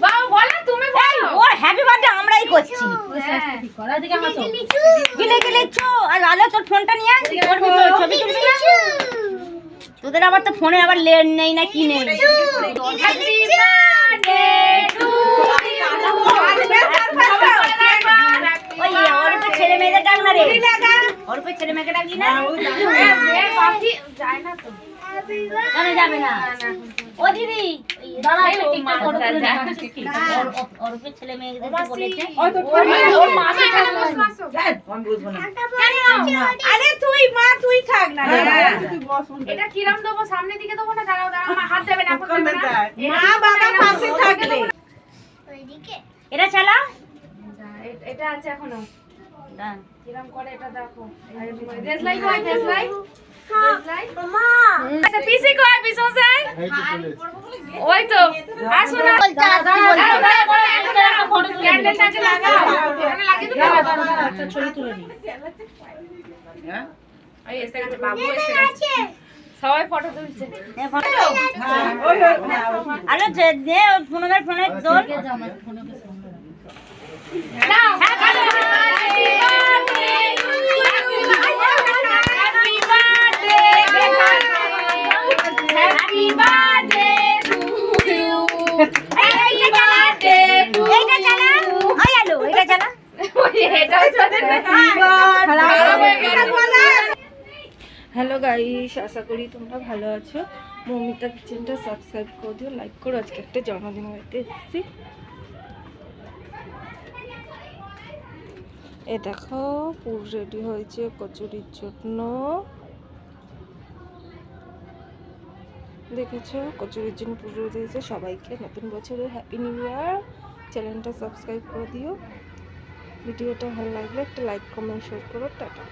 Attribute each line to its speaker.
Speaker 1: বাবা বলো তুমি বলো
Speaker 2: ওর হ্যাপি বার্থডে আমরাই করছি। গিলে গিলে চো আর আলো তোর ফোনটা নিয়ে আয়, ওর ভিতরে ছবি তুলবি না? তোদের আবার তো ফোনে আবার লেন নেই না কি নেই।
Speaker 1: হ্যাপি বার্থডে টু
Speaker 2: ওই ওর উপরে ছেলে মেয়েদের ডাক না রে, ওর উপরে ছেলে মেয়েকে ডাকলি না?
Speaker 1: পাখি যায় না তো
Speaker 2: কেন যাবে না? ও দিদি ওর উপরে ছেলে মেয়েদের বলেছে
Speaker 1: ওর মাসি
Speaker 3: আরে তুই মা তুই থাক না
Speaker 1: এটা কিরাম দেবো সামনে দিকে দেবো না দাঁড়াও দাঁড়াও আমার হাত দেবে না এখন দেবে না
Speaker 3: মা বাবা পাশে থাকবে
Speaker 2: এটা চালা
Speaker 1: এটা আছে এখনো কিরাম করে এটা দেখো দেশ লাইক হয় দেশ লাইক মা আচ্ছা পিসি কই পিসো যাই ওই তো আসো না ক্যান্ডেলটাকে লাগাও এখানে লাগিয়ে দাও আচ্ছা ছবি তুলে নি হ্যাঁ এই এসে গেছে বাবু এসে গেছে সবাই ফটো তুলছে
Speaker 2: আরে দে ফোনের ফোনে দোল
Speaker 1: নাও happy birthday happy birthday to you happy birthday to
Speaker 2: এইটা চালা ওই আলো এটা চালা
Speaker 1: এটাও চলে
Speaker 4: হ্যালো গাইস, আশা করি তোমরা ভালো আছো। মৌমিতা কিচেনটা সাবস্ক্রাইব করে দিও, লাইক করো। আজকে একটা জন্মদিন বাড়িতে এসেছি। এ দেখো পুরো রেডি হয়েছে কচুরির জন্য। দেখেছো কচুরির জন্য পুরো দিয়েছে। সবাইকে নতুন বছরের হ্যাপি নিউ ইয়ার। চ্যানেলটা সাবস্ক্রাইব করে দিও। ভিডিওটা ভালো লাগলে একটা লাইক কমেন্ট শেয়ার করো। টাটা।